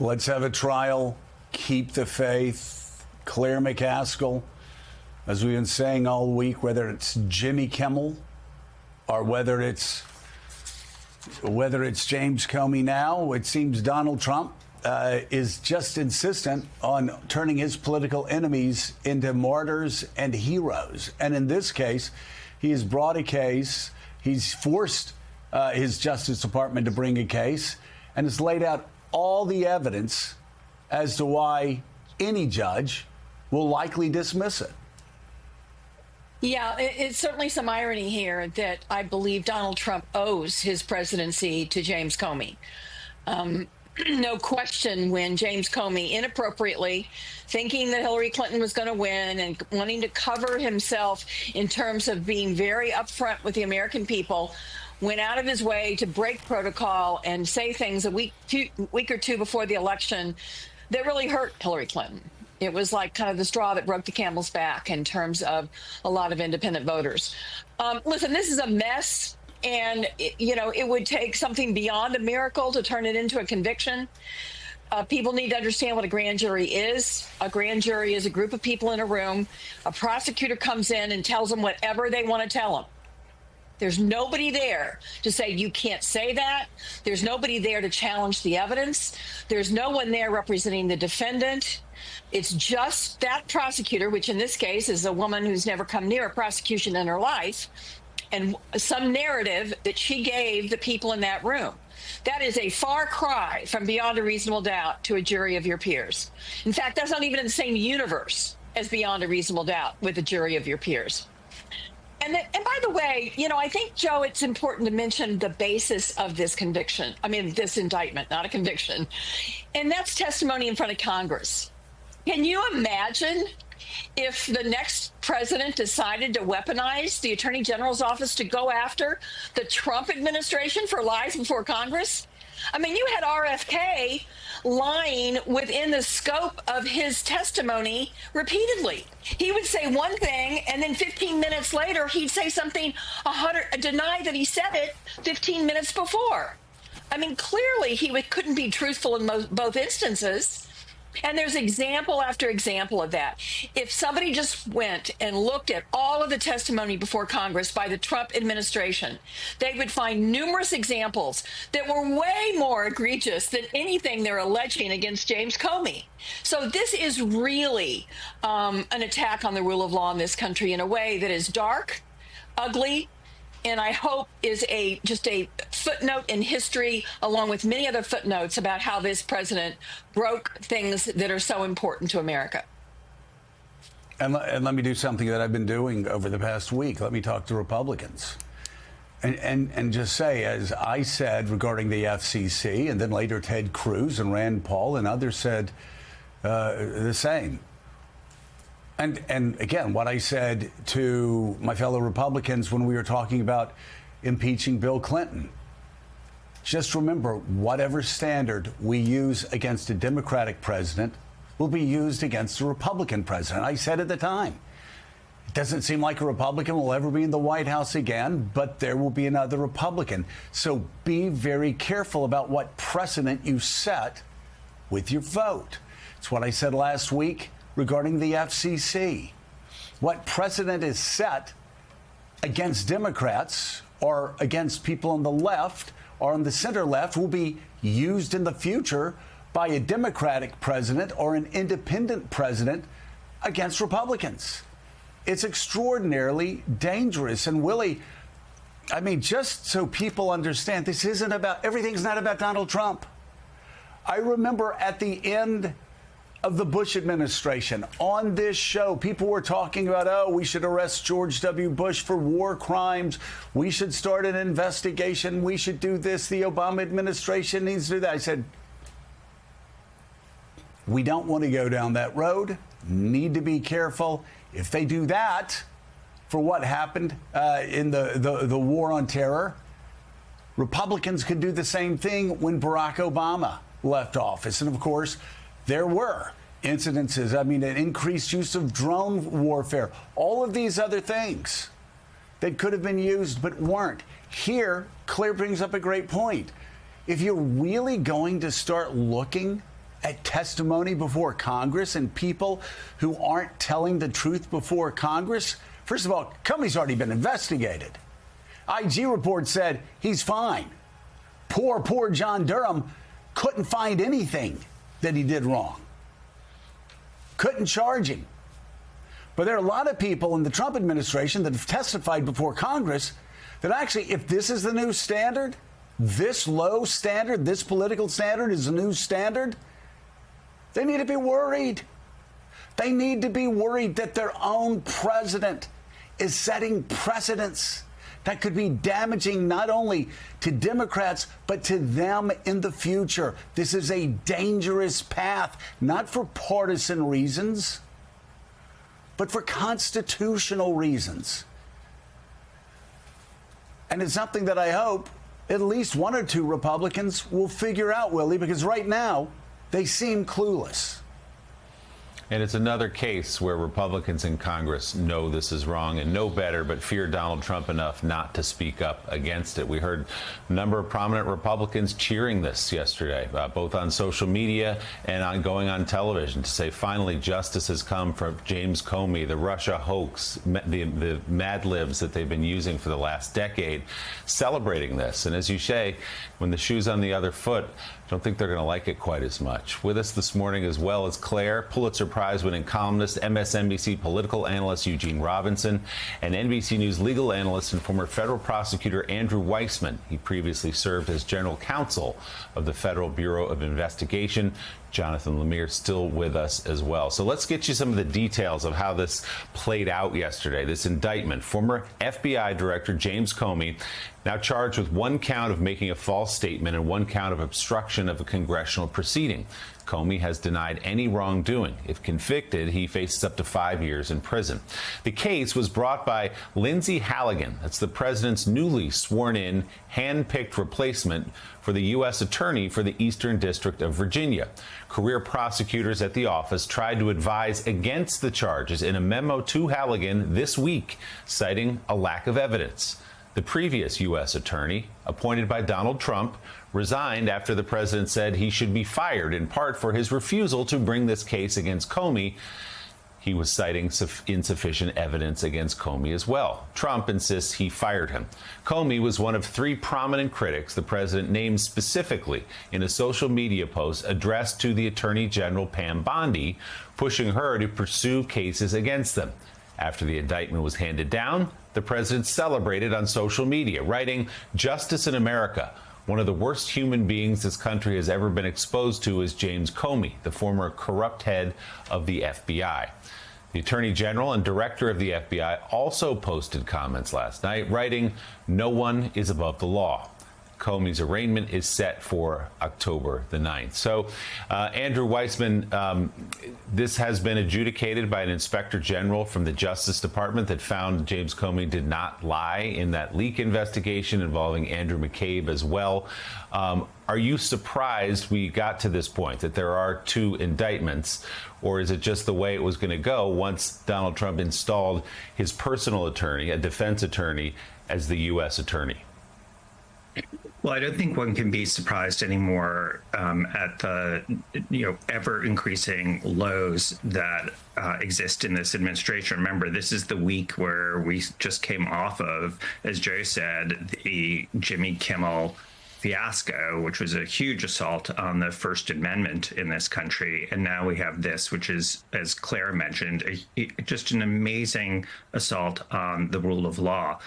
Let's have a trial. Keep the faith. Claire McCaskill, as we've been saying all week, whether it's Jimmy Kimmel or whether it's James Comey now, it seems Donald Trump is just insistent on turning his political enemies into martyrs and heroes. And in this case, he has brought a case. He's forced his Justice Department to bring a case and has laid out all the evidence as to why any judge will likely dismiss it. Yeah, it's certainly some irony here that I believe Donald Trump owes his presidency to James Comey. No question, when James Comey inappropriately, thinking that Hillary Clinton was going to win and wanting to cover himself in terms of being very upfront with the American people, went out of his way to break protocol and say things a week or two before the election that really hurt Hillary Clinton. It was like kind of the straw that broke the camel's back in terms of a lot of independent voters. Listen, this is a mess. And, it would take something beyond a miracle to turn it into a conviction. People need to understand what a grand jury is. A grand jury is a group of people in a room. A prosecutor comes in and tells them whatever they want to tell them. There's nobody there to say you can't say that. There's nobody there to challenge the evidence. There's no one there representing the defendant. It's just that prosecutor, which in this case is a woman who's never come near a prosecution in her life, and some narrative that she gave the people in that room. That is a far cry from beyond a reasonable doubt to a jury of your peers. In fact, that's not even in the same universe as beyond a reasonable doubt with a jury of your peers. And by the way, I think, Joe, it's important to mention the basis of this conviction. I mean, this indictment, not a conviction. And that's testimony in front of Congress. Can you imagine if the next president decided to weaponize the Attorney General's office to go after the Trump administration for lies before Congress? I mean, you had RFK lying within the scope of his testimony repeatedly. He would say one thing, and then 15 minutes later, he'd say something, deny that he said it 15 minutes before. I mean, clearly he couldn't be truthful in both instances. And there's example after example of that. If somebody just went and looked at all of the testimony before Congress by the Trump administration, they would find numerous examples that were way more egregious than anything they're alleging against James Comey. So this is really an attack on the rule of law in this country in a way that is dark, ugly, and I hope is just a footnote in history, along with many other footnotes about how this president broke things that are so important to America. And let me do something that I've been doing over the past week. Let me talk to Republicans and just say, as I said regarding the FCC, and then later Ted Cruz and Rand Paul and others said the same. And again, what I said to my fellow Republicans when we were talking about impeaching Bill Clinton, just remember, whatever standard we use against a Democratic president will be used against a Republican president. I said at the time, it doesn't seem like a Republican will ever be in the White House again, but there will be another Republican. So be very careful about what precedent you set with your vote. It's what I said last week regarding the FCC. What precedent is set against Democrats or against people on the left or on the center left will be used in the future by a Democratic president or an independent president against Republicans. It's extraordinarily dangerous. And Willie, I mean, just so people understand, this isn't about, everything's not about Donald Trump. I remember at the end of the Bush administration on this show, people were talking about, oh, we should arrest George W. Bush for war crimes. We should start an investigation. We should do this. The Obama administration needs to do that. I said, we don't want to go down that road. Need to be careful. If they do that for what happened in the war on terror, Republicans could do the same thing when Barack Obama left office. And of course, there were incidences, I mean, an increased use of drone warfare, all of these other things that could have been used but weren't. Here, Claire brings up a great point. If you're really going to start looking at testimony before Congress and people who aren't telling the truth before Congress? First of all, Comey's already been investigated. IG report said he's fine. Poor John Durham couldn't find anything that he did wrong. Couldn't charge him. But there are a lot of people in the Trump administration that have testified before Congress that actually, if this is the new standard, this low standard, this political standard is the new standard, they need to be worried. They need to be worried that their own president is setting precedents that could be damaging not only to Democrats, but to them in the future. This is a dangerous path, not for partisan reasons, but for constitutional reasons. And it's something that I hope at least one or two Republicans will figure out, Willie, because right now they seem clueless. And it's another case where Republicans in Congress know this is wrong and know better, but fear Donald Trump enough not to speak up against it. We heard a number of prominent Republicans cheering this yesterday, both on social media and going on television to say, finally, justice has come for James Comey, the Russia hoax, the Mad Libs that they've been using for the last decade, celebrating this. And as you say, when the shoe's on the other foot, I don't think they're going to like it quite as much. With us this morning as well as Claire, Pulitzer Prize-winning columnist, MSNBC political analyst Eugene Robinson, and NBC News legal analyst and former federal prosecutor Andrew Weissman. He previously served as general counsel of the Federal Bureau of Investigation. Jonathan Lemire still with us as well. So let's get you some of the details of how this played out yesterday. This indictment, former FBI Director James Comey, now charged with one count of making a false statement and one count of obstruction of a congressional proceeding. Comey has denied any wrongdoing. If convicted, he faces up to 5 years in prison. The case was brought by Lindsay Halligan. That's the president's newly sworn-in, hand-picked replacement for the U.S. Attorney for the Eastern District of Virginia. Career prosecutors at the office tried to advise against the charges in a memo to Halligan this week, citing a lack of evidence. The previous U.S. attorney, appointed by Donald Trump, resigned after the president said he should be fired, in part for his refusal to bring this case against Comey. He was citing insufficient evidence against Comey as well. Trump insists he fired him. Comey was one of three prominent critics the president named specifically in a social media post addressed to the Attorney General Pam Bondi, pushing her to pursue cases against them. After the indictment was handed down, the president celebrated on social media, writing, "Justice in America. One of the worst human beings this country has ever been exposed to is James Comey, the former corrupt head of the FBI." The Attorney General and Director of the FBI also posted comments last night, writing, "No one is above the law." Comey's arraignment is set for October the 9th. So, Andrew Weissman, this has been adjudicated by an inspector general from the Justice Department that found James Comey did not lie in that leak investigation involving Andrew McCabe as well. Are you surprised we got to this point, that there are two indictments, or is it just the way it was going to go once Donald Trump installed his personal attorney, a defense attorney, as the U.S. attorney? Well, I don't think one can be surprised anymore at the ever increasing lows that exist in this administration. Remember, this is the week where we just came off of, as Joe said, the Jimmy Kimmel fiasco, which was a huge assault on the First Amendment in this country. And now we have this, which is, as Claire mentioned, just an amazing assault on the rule of law.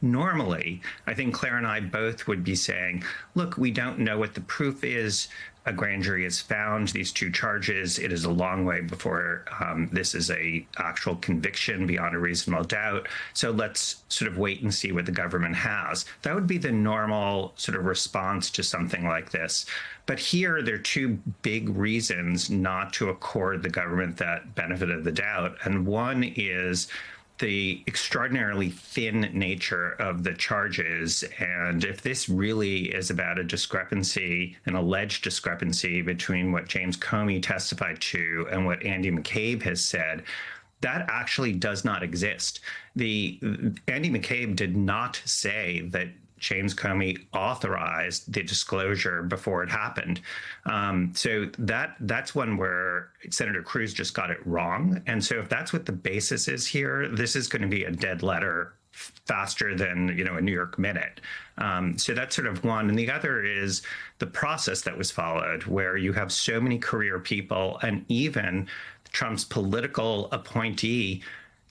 Normally, I think Claire and I both would be saying, look, we don't know what the proof is. A grand jury has found these two charges. It is a long way before this is a actual conviction beyond a reasonable doubt. So let's sort of wait and see what the government has. That would be the normal sort of response to something like this. But here, there are two big reasons not to accord the government that benefit of the doubt. And one is the extraordinarily thin nature of the charges. And if this really is about a discrepancy, an alleged discrepancy between what James Comey testified to and what Andy McCabe has said, that actually does not exist. Andy McCabe did not say that James Comey authorized the disclosure before it happened. So that's one where Senator Cruz just got it wrong. And so if that's what the basis is here, this is going to be a dead letter faster than a New York minute. So that's sort of one. And the other is the process that was followed, where you have so many career people and even Trump's political appointee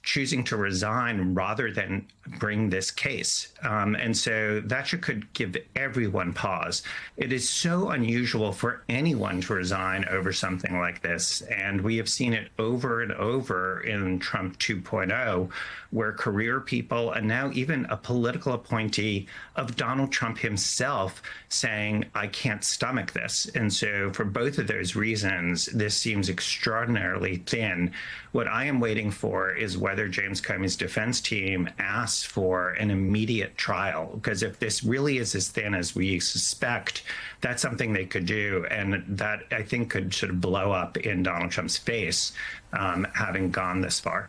choosing to resign rather than bring this case. And so that could give everyone pause. It is so unusual for anyone to resign over something like this. And we have seen it over and over in Trump 2.0, where career people and now even a political appointee of Donald Trump himself saying, I can't stomach this. And so for both of those reasons, this seems extraordinarily thin. What I am waiting for is whether James Comey's defense team asks for an immediate trial, because if this really is as thin as we suspect, that's something they could do, and that I think could sort of blow up in Donald Trump's face, having gone this far.